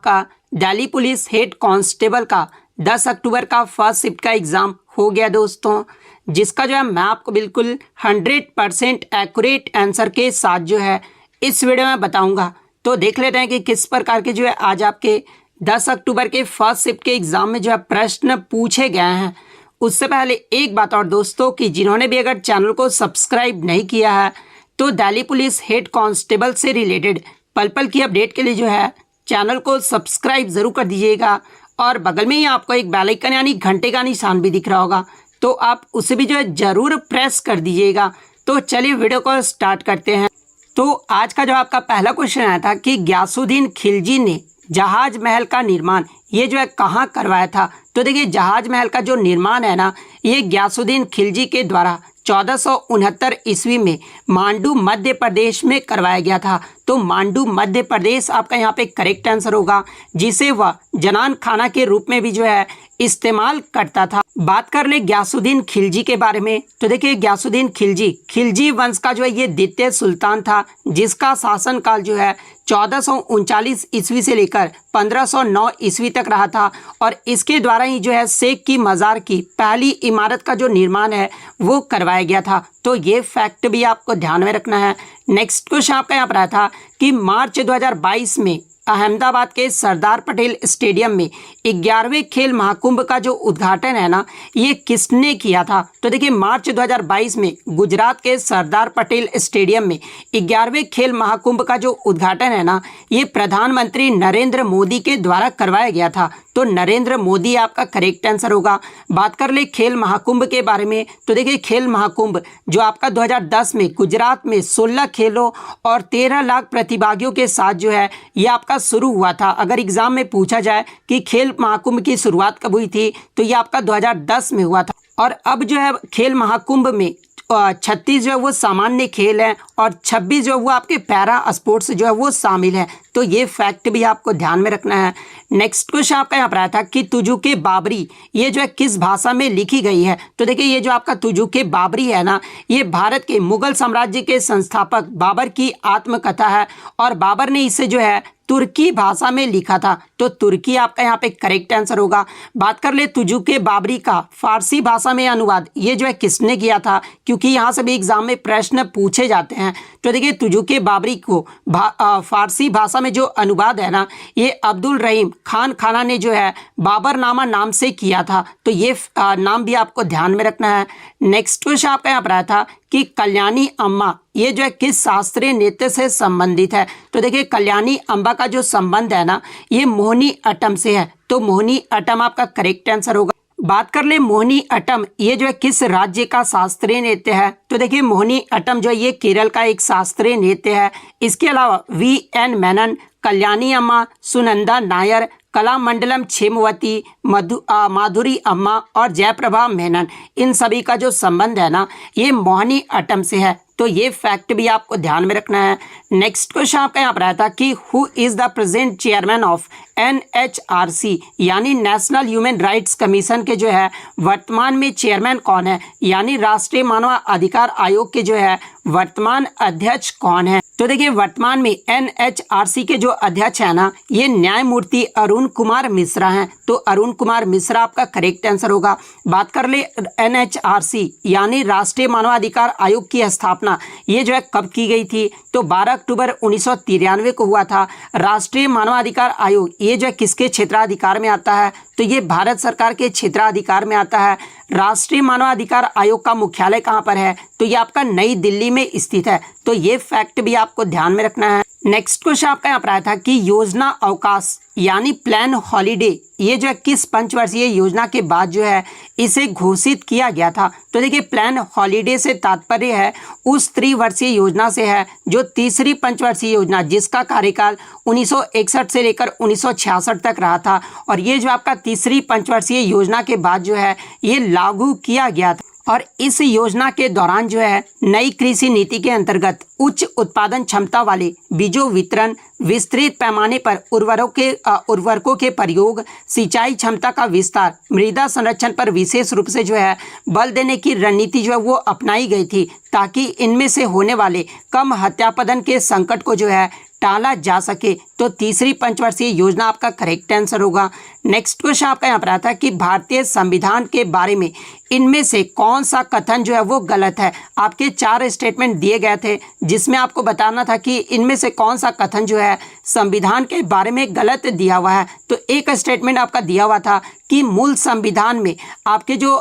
आपका Delhi police head constable का 10 अक्टूबर का फर्स्ट शिफ्ट का एग्ज़ाम हो गया दोस्तों, जिसका जो है मैं आपको बिल्कुल 100% एक्यूरेट आंसर के साथ जो है इस वीडियो में बताऊंगा। तो देख लेते हैं कि किस प्रकार के जो है आज आपके 10 अक्टूबर के फर्स्ट शिफ्ट के एग्ज़ाम में जो है प्रश्न पूछे गए हैं। उससे पहले एक बात और दोस्तों कि जिन्होंने भी अगर चैनल को सब्सक्राइब नहीं किया है तो दिल्ली पुलिस हेड कांस्टेबल से रिलेटेड पल पल की अपडेट के लिए जो है चैनल को सब्सक्राइब ज़रूर कर दीजिएगा और बगल में ही आपको एक बेल आइकन यानी घंटे का निशान भी दिख रहा होगा, तो आप उसे भी जो है ज़रूर प्रेस कर दीजिएगा। तो चलिए वीडियो को स्टार्ट करते हैं। तो आज का जो आपका पहला क्वेश्चन आया था कि गयासुद्दीन खिलजी ने जहाज महल का निर्माण ये जो है कहाँ करवाया था। तो देखिए जहाज महल का जो निर्माण है ना, ये गयासुद्दीन खिलजी के द्वारा 1469 ईस्वी में मांडू मध्य प्रदेश में करवाया गया था। तो मांडू मध्य प्रदेश आपका यहाँ पे करेक्ट आंसर होगा, जिसे वह जनान खाना के रूप में भी जो है इस्तेमाल करता था। बात कर ले गयासुद्दीन खिलजी के बारे में, तो देखिए गयासुद्दीन खिलजी वंश का जो है ये द्वितीय सुल्तान था, जिसका शासनकाल जो है 1439 ईस्वी से लेकर 1509 ईस्वी तक रहा था और इसके द्वारा ही जो है शेख की मज़ार की पहली इमारत का जो निर्माण है वो करवाया गया था। तो ये फैक्ट भी आपको ध्यान में रखना है। नेक्स्ट क्वेश्चन आपका यहाँ पर आया था कि मार्च 2022 में अहमदाबाद के सरदार पटेल स्टेडियम में 11वें खेल महाकुंभ का जो उद्घाटन है ना, ये किसने किया था। तो देखिए मार्च 2022 में गुजरात के सरदार पटेल स्टेडियम में 11वें खेल महाकुंभ का जो उद्घाटन है ना, ये प्रधानमंत्री नरेंद्र मोदी के द्वारा करवाया गया था। तो नरेंद्र मोदी आपका करेक्ट आंसर होगा। बात कर ले खेल महाकुंभ के बारे में, तो देखिए खेल महाकुंभ जो आपका 2010 में गुजरात में 16 खेलों और 13 लाख प्रतिभागियों के साथ जो है ये आपका शुरू हुआ था। अगर एग्जाम में पूछा जाए कि खेल महाकुंभ की शुरुआत कब हुई थी, तो ये आपका 2010 में हुआ था। और अब जो है खेल महाकुंभ में 36 जो है वो सामान्य खेल है और 26 जो है वो आपके पैरा स्पोर्ट्स जो है वो शामिल है। तो ये फैक्ट भी आपको ध्यान में रखना है। नेक्स्ट क्वेश्चन आपका यहाँ पर आया था कि तुजुके बाबरी ये जो है किस भाषा में लिखी गई है। तो देखिए ये जो आपका तुजुके बाबरी है ना, ये भारत के मुगल साम्राज्य के संस्थापक बाबर की आत्मकथा है और बाबर ने इसे जो है तुर्की भाषा में लिखा था। तो तुर्की आपका यहाँ पे करेक्ट आंसर होगा। बात कर ले तुजुके बाबरी का फारसी भाषा में अनुवाद ये जो है किसने किया था, क्योंकि यहाँ से भी एग्जाम में प्रश्न पूछे जाते हैं। तो देखिए तुजुके बाबरी को फारसी भाषा में जो अनुवाद है ना, ये अब्दुल रहीम खान खाना ने जो है बाबरनामा नाम से किया था। तो ये नाम भी आपको ध्यान में रखना है। नेक्स्ट क्वेश्चन आपका यहाँ पर आया था कि कल्याणी अम्मा ये जो है किस शास्त्रीय नृत्य से संबंधित है। तो देखिए कल्याणी अम्बा का जो संबंध है ना, ये मोहिनी अट्टम से है। तो मोहिनी अट्टम आपका करेक्ट आंसर होगा। बात कर ले मोहिनी अट्टम ये जो है किस राज्य का शास्त्रीय नृत्य है। तो देखिए मोहिनी अट्टम जो है ये केरल का एक शास्त्रीय नृत्य है। इसके अलावा VN मेनन, कल्याणी अम्मा, सुनंदा नायर, कलामंडलम क्षेमवती, माधुरी अम्मा और जयप्रभा मेनन, इन सभी का जो संबंध है ना, ये मोहिनी अट्टम से है। तो ये फैक्ट भी आपको ध्यान में रखना है। नेक्स्ट क्वेश्चन आपका यहाँ पर आया था कि who is the present chairman of NHRC यानी नेशनल ह्यूमन राइट्स कमीशन के जो है वर्तमान में चेयरमैन कौन है, यानी राष्ट्रीय मानव अधिकार आयोग के जो है वर्तमान अध्यक्ष कौन है। तो देखिए वर्तमान में NHRC के जो अध्यक्ष है ना, ये न्यायमूर्ति अरुण कुमार मिश्रा हैं। तो अरुण कुमार मिश्रा आपका करेक्ट आंसर होगा। बात कर ले NHRC यानी राष्ट्रीय मानवाधिकार आयोग की स्थापना ये जो है कब की गई थी। तो 12 अक्टूबर 1993 को हुआ था। राष्ट्रीय मानवाधिकार आयोग ये जो है किसके क्षेत्राधिकार में आता है। तो ये भारत सरकार के क्षेत्राधिकार में आता है। राष्ट्रीय मानवाधिकार आयोग का मुख्यालय कहाँ पर है। तो ये आपका नई दिल्ली में स्थित है। तो ये फैक्ट भी आपको ध्यान में रखना है। नेक्स्ट क्वेश्चन आपका यहाँ पर आया था कि योजना अवकाश यानी प्लान हॉलीडे ये जो है किस पंचवर्षीय योजना के बाद जो है इसे घोषित किया गया था। तो देखिए प्लान हॉलीडे से तात्पर्य है उस त्रिवर्षीय योजना से है जो तीसरी पंचवर्षीय योजना जिसका कार्यकाल 1961 से लेकर 1966 तक रहा था और ये जो आपका तीसरी पंचवर्षीय योजना के बाद जो है ये लागू किया गया था। और इस योजना के दौरान जो है नई कृषि नीति के अंतर्गत उच्च उत्पादन क्षमता वाले बीजों वितरण, विस्तृत पैमाने पर उर्वरकों के प्रयोग, सिंचाई क्षमता का विस्तार, मृदा संरक्षण पर विशेष रूप से जो है बल देने की रणनीति जो है वो अपनाई गई थी ताकि इनमें से होने वाले कम हत्यापतन के संकट को जो है टाला जा सके, तो तीसरी पंचवर्षीय योजना आपका करेक्ट आंसर होगा। नेक्स्ट क्वेश्चन आपका यहाँ पर आता है कि भारतीय संविधान के बारे में इनमें से कौन सा कथन जो है वो गलत है। आपके 4 स्टेटमेंट दिए गए थे जिसमें आपको बताना था कि इनमें से कौन सा कथन जो है संविधान के बारे में गलत दिया हुआ है। तो एक स्टेटमेंट आपका दिया हुआ था कि मूल संविधान में आपके जो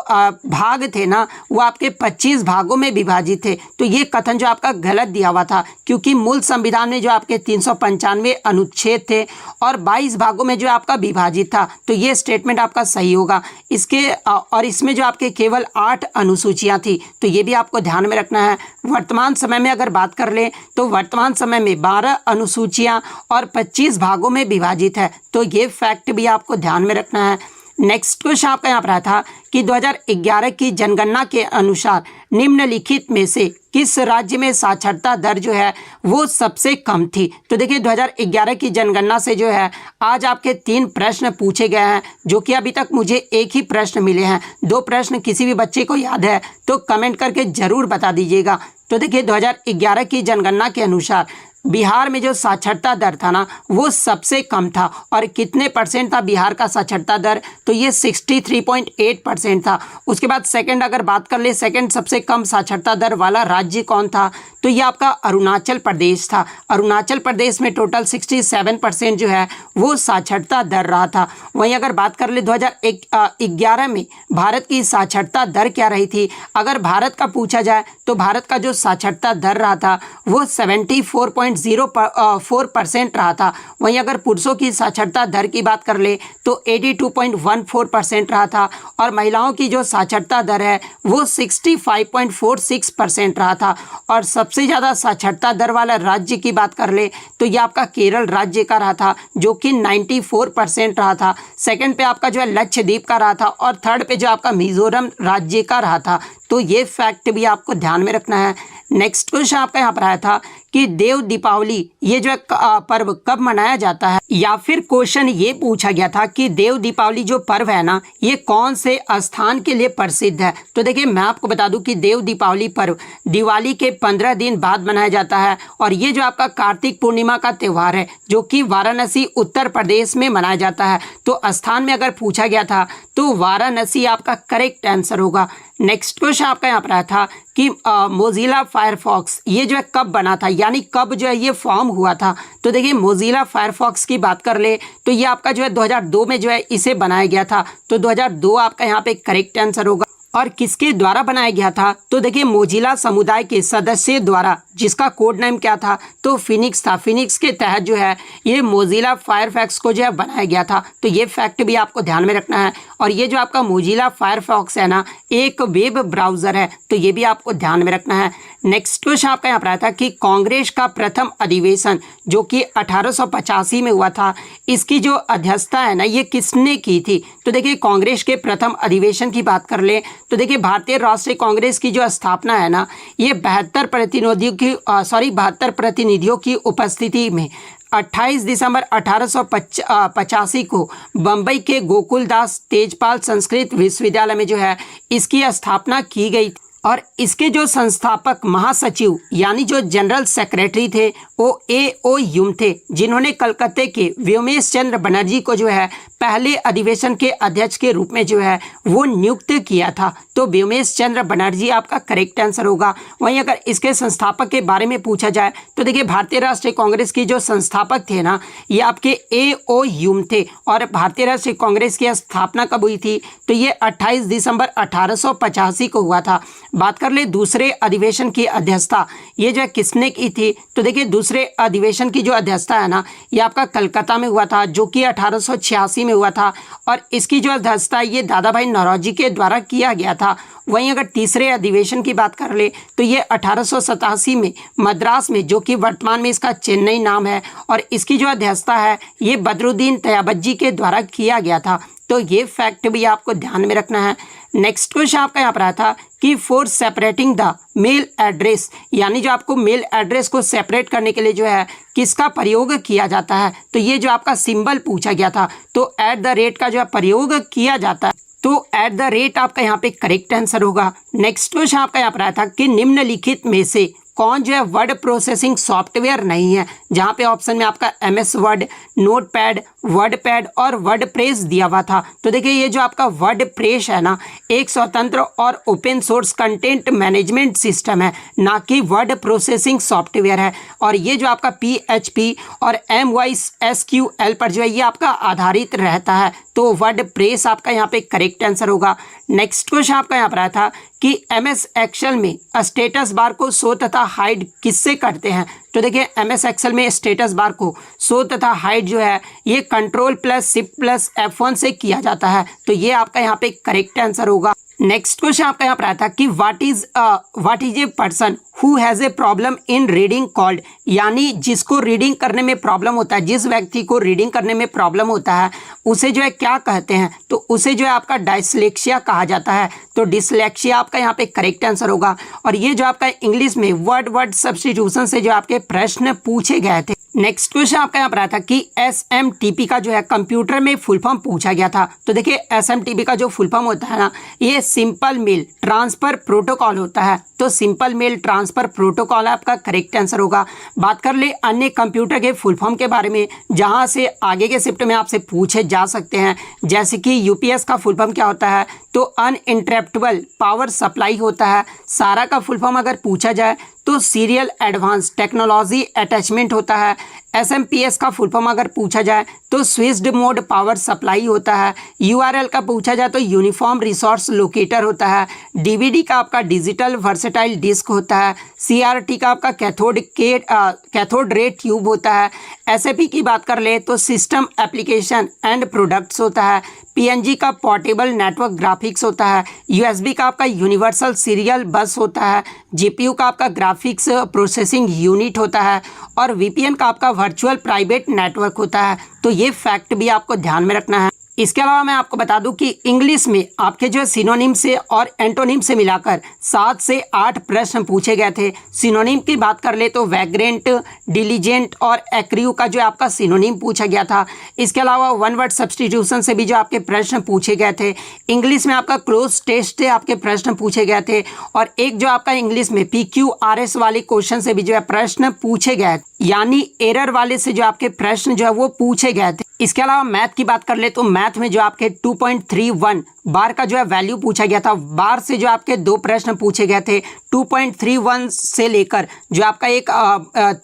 भाग थे ना वो आपके 25 भागों में विभाजित थे। तो ये कथन जो आपका गलत दिया हुआ था, क्योंकि मूल संविधान में जो आपके 395 अनुच्छेद थे और 22 भागों में जो आपका विभाजित था। तो ये स्टेटमेंट आपका सही होगा। और इसमें जो आपके केवल 8 अनुसूचियां थी, तो ये भी आपको ध्यान में रखना है। वर्तमान समय में अगर बात कर ले तो वर्तमान समय में 12 अनुसूचियां और 25 भागों में विभाजित है। तो ये फैक्ट भी आपको ध्यान में रखना है। नेक्स्ट क्वेश्चन आपका यहाँ पर आया था कि 2011 की जनगणना के अनुसार निम्नलिखित में से किस राज्य में साक्षरता दर जो है वो सबसे कम थी। तो देखिए 2011 की जनगणना से जो है आज आपके 3 प्रश्न पूछे गए हैं, जो कि अभी तक मुझे एक ही प्रश्न मिले हैं। 2 प्रश्न किसी भी बच्चे को याद है तो कमेंट करके ज़रूर बता दीजिएगा। तो देखिए 2011 की जनगणना के अनुसार बिहार में जो साक्षरता दर था ना वो सबसे कम था। और कितने परसेंट था बिहार का साक्षरता दर, तो ये 63.8% था। उसके बाद सेकंड अगर बात कर ले, सेकंड सबसे कम साक्षरता दर वाला राज्य कौन था, तो ये आपका अरुणाचल प्रदेश था। अरुणाचल प्रदेश में टोटल 67% जो है वो साक्षरता दर रहा था। वहीं अगर बात कर ले 2011 में भारत की साक्षरता दर क्या रही थी, अगर भारत का पूछा जाए तो भारत का जो साक्षरता दर रहा था वो 74.04% रहा था। वहीं अगर पुरुषों की साक्षरता दर की बात कर ले तो 82.14% रहा था और महिलाओं की जो साक्षरता दर है वो 65.46% रहा था। और सबसे ज़्यादा साक्षरता दर वाला राज्य की बात कर ले तो ये आपका केरल राज्य का रहा था, जो कि 94% रहा था। सेकंड पे आपका जो है लक्षद्वीप का रहा था और थर्ड पे जो आपका मिजोरम राज्य का रहा था। तो ये फैक्ट भी आपको ध्यान में रखना है। नेक्स्ट क्वेश्चन आपका यहाँ पर आया था कि देव दीपावली ये जो पर्व कब मनाया जाता है, या फिर क्वेश्चन ये पूछा गया था कि देव दीपावली जो पर्व है ना ये कौन से स्थान के लिए प्रसिद्ध है। तो देखिए मैं आपको बता दूं कि देव दीपावली पर्व दिवाली के 15 दिन बाद मनाया जाता है और ये जो आपका कार्तिक पूर्णिमा का त्यौहार है जो कि वाराणसी उत्तर प्रदेश में मनाया जाता है। तो स्थान में अगर पूछा गया था तो वाराणसी आपका करेक्ट आंसर होगा। नेक्स्ट क्वेश्चन आपका यहाँ पर आया था कि मोजिला फायरफॉक्स ये जो है कब बना था, यानी कब जो है ये फॉर्म हुआ था। तो देखिए मोजिला फायरफॉक्स की बात कर ले तो ये आपका जो है 2002 में जो है इसे बनाया गया था। तो 2002 आपका यहाँ पे करेक्ट आंसर होगा। और किसके द्वारा बनाया गया था, तो देखिए मोजिला समुदाय के सदस्य द्वारा, जिसका कोड नेम क्या था, तो फिनिक्स था। फिनिक्स के तहत जो है ये मोजिला फायरफॉक्स को जो है बनाया गया था। तो ये फैक्ट भी आपको ध्यान में रखना है। और ये जो आपका मोजिला फायरफॉक्स है ना एक वेब ब्राउज़र है, तो ये भी आपको ध्यान में रखना है। नेक्स्ट क्वेश्चन आपका यहाँ पर आया था कि कांग्रेस का प्रथम अधिवेशन जो कि 1885 में हुआ था, इसकी जो अध्यक्षता है ना ये किसने की थी। तो देखिए कांग्रेस के प्रथम अधिवेशन की बात कर ले तो देखिए भारतीय राष्ट्रीय कांग्रेस की जो स्थापना है ना ये 72 प्रतिनिधियों की उपस्थिति में 28 दिसंबर 1885 को बम्बई के गोकुलदास तेजपाल संस्कृत विश्वविद्यालय में जो है इसकी स्थापना की गई। और इसके जो संस्थापक महासचिव यानी जो जनरल सेक्रेटरी थे वो A.O. ह्यूम थे, जिन्होंने कलकत्ते के व्योमेश चंद्र बनर्जी को जो है पहले अधिवेशन के अध्यक्ष के रूप में जो है वो नियुक्त किया था। तो व्योमेश चंद्र बनर्जी आपका करेक्ट आंसर होगा। वहीं अगर इसके संस्थापक के बारे में पूछा जाए तो देखिए भारतीय राष्ट्रीय कांग्रेस की जो संस्थापक थे ना ये आपके A.O. ह्यूम थे। और भारतीय राष्ट्रीय कांग्रेस की स्थापना कब हुई थी, तो ये 28 दिसंबर 1885 को हुआ था। बात कर ले दूसरे अधिवेशन की अध्यक्षता ये जो किसने की थी, तो देखिए दूसरे अधिवेशन की जो अध्यक्षता है ना ये आपका कलकत्ता में हुआ था, जो कि 1886 में हुआ था। और इसकी जो अध्यक्षता ये दादा भाई नौरोजी के द्वारा किया गया था। वहीं अगर तीसरे अधिवेशन की बात कर ले तो ये 1887 में मद्रास में, जो कि वर्तमान में इसका चेन्नई नाम है, और इसकी जो अध्यक्षता है ये बदरुद्दीन तयाबत के द्वारा किया गया था। तो ये फैक्ट भी आपको ध्यान में रखना है। नेक्स्ट क्वेश्चन आपका यहाँ पर आया था कि for separating the mail address, यानी जो आपको मेल एड्रेस को सेपरेट करने के लिए जो है किसका प्रयोग किया जाता है, तो ये जो आपका सिंबल पूछा गया था तो @ का जो है प्रयोग किया जाता है। तो @ आपका यहाँ पे करेक्ट आंसर होगा। नेक्स्ट क्वेश्चन आपका यहाँ पर आया था कि निम्नलिखित में से कौन जो है वर्ड प्रोसेसिंग सॉफ्टवेयर नहीं है, जहाँ पे ऑप्शन में आपका MS वर्ड, नोटपैड, वर्डपैड और वर्डप्रेस दिया हुआ था। तो देखिए ये जो आपका वर्डप्रेस है ना, एक स्वतंत्र और open source content management system है, ना कि वर्ड प्रोसेसिंग सॉफ्टवेयर है। और ये जो आपका PHP और MySQL पर जो है ये आपका आधारित रहता है। तो वर्डप्रेस आपका यहाँ पे करेक्ट आंसर होगा। नेक्स्ट क्वेश्चन आपका यहाँ पर आया था कि MS एक्सेल में स्टेटस बार को शो तथा हाइड किससे करते हैं। तो देखिए MS एक्सेल में स्टेटस बार को शो तथा हाइड जो है ये Ctrl+Shift+F1 से किया जाता है। तो ये आपका यहाँ पे करेक्ट आंसर होगा। नेक्स्ट क्वेश्चन आपका यहाँ पर आता है कि what is a person who has a problem in reading called, यानी जिसको रीडिंग करने में प्रॉब्लम होता है, जिस व्यक्ति को रीडिंग करने में प्रॉब्लम होता है उसे जो है क्या कहते हैं। तो उसे जो है आपका डायस्लेक्सिया कहा जाता है। तो डिसलेक्सिया आपका यहाँ पे करेक्ट आंसर होगा। और ये जो आपका इंग्लिश में वर्ड सब्स्टिट्यूशन से जो आपके प्रश्न पूछे गए थे। नेक्स्ट क्वेश्चन आपका यहाँ पर आता है कि SMTP का जो है कंप्यूटर में फुल फॉर्म पूछा गया था। तो देखिए SMTP का जो फुल फॉर्म होता है ना, ये सिंपल मेल ट्रांसफर प्रोटोकॉल होता है। तो सिंपल मेल ट्रांसफर प्रोटोकॉल आपका करेक्ट आंसर होगा। बात कर ले अन्य कंप्यूटर के फुल फॉर्म के बारे में, जहां से आगे के शिफ्ट में आपसे पूछे जा सकते हैं, जैसे कि UPS का फुल फॉर्म क्या होता है, तो अनइंटरप्टेबल पावर सप्लाई होता है। सारा का फुल फॉर्म अगर पूछा जाए तो सीरियल एडवांस टेक्नोलॉजी अटैचमेंट होता है। SMPS का फुल फॉर्म अगर पूछा जाए तो स्विच्ड मोड पावर सप्लाई होता है। URL का पूछा जाए तो यूनिफॉर्म रिसोर्स लोकेटर होता है। DVD का आपका डिजिटल वर्सेटाइल डिस्क होता है। CRT का आपका कैथोड रे ट्यूब होता है। SAP की बात कर ले तो सिस्टम एप्लीकेशन एंड प्रोडक्ट्स होता है। PNG का पोर्टेबल नेटवर्क ग्राफिक्स होता है। USB का आपका यूनिवर्सल सीरियल बस होता है। GPU का आपका ग्राफिक्स प्रोसेसिंग यूनिट होता है। और VPN का आपका वर्चुअल प्राइवेट नेटवर्क होता है। तो ये फैक्ट भी आपको ध्यान में रखना है। इसके अलावा मैं आपको बता दूं कि इंग्लिश में आपके जो सिनोनिम से और एंटोनिम से मिलाकर 7 से 8 प्रश्न पूछे गए थे। सिनोनिम की बात कर ले तो वैग्रेंट, डिलीजेंट और एक्रियू का जो आपका सिनोनिम पूछा गया था। इसके अलावा वन वर्ड सब्स्टिट्यूशन से भी जो आपके प्रश्न पूछे गए थे। इंग्लिश में आपका क्लोज टेस्ट से आपके प्रश्न पूछे गए थे। और एक जो आपका इंग्लिश में PQRS वाले क्वेश्चन से भी जो है प्रश्न पूछे गए, यानी एरर वाले से जो आपके प्रश्न जो है वो पूछे गए थे। इसके अलावा मैथ की बात कर ले तो मैथ में जो आपके 2.31 बार का जो है वैल्यू पूछा गया था। बार से जो आपके 2 प्रश्न पूछे गए थे। 2.31 से लेकर जो आपका एक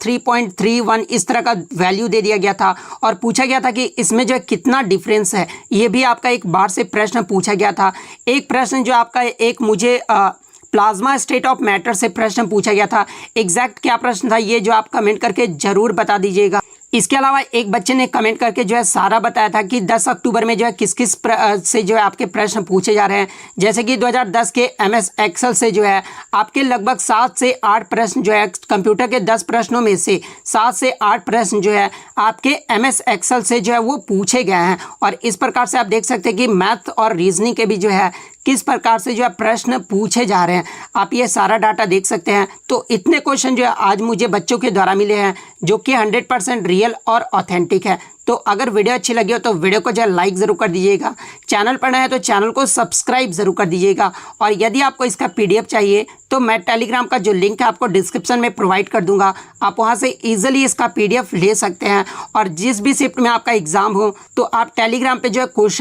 3.31 इस तरह का वैल्यू दे दिया गया था। और पूछा गया था कि इसमें जो है कितना डिफरेंस है, ये भी आपका एक बार से प्रश्न पूछा गया था। एक प्रश्न जो आपका एक मुझे प्लाज्मा स्टेट ऑफ मैटर से प्रश्न पूछा गया था। एग्जैक्ट क्या प्रश्न था ये जो आप कमेंट करके जरूर बता दीजिएगा। इसके अलावा एक बच्चे ने कमेंट करके जो है सारा बताया था कि 10 अक्टूबर में जो है किस किस से जो है आपके प्रश्न पूछे जा रहे हैं। जैसे कि 2010 के MS एक्सेल से जो है आपके लगभग 7 से 8 प्रश्न जो है कंप्यूटर के 10 प्रश्नों में से 7 से 8 प्रश्न जो है आपके MS एक्सेल से जो है वो पूछे गए हैं। और इस प्रकार से आप देख सकते हैं कि मैथ और रीजनिंग के भी जो है किस प्रकार से जो है प्रश्न पूछे जा रहे हैं। आप ये सारा डाटा देख सकते हैं। तो इतने क्वेश्चन जो है आज मुझे बच्चों के द्वारा मिले हैं, जो कि 100% रियल और ऑथेंटिक है। तो अगर वीडियो अच्छी लगी हो तो वीडियो को जो है लाइक ज़रूर कर दीजिएगा। चैनल पर नए हैं तो चैनल को सब्सक्राइब ज़रूर कर दीजिएगा। और यदि आपको इसका PDF चाहिए तो मैं टेलीग्राम का जो लिंक है आपको डिस्क्रिप्शन में प्रोवाइड कर दूंगा। आप वहां से ईजिली इसका PDF ले सकते हैं। और जिस भी शिफ्ट में आपका एग्जाम हो तो आप टेलीग्राम पे जो है क्वेश्चन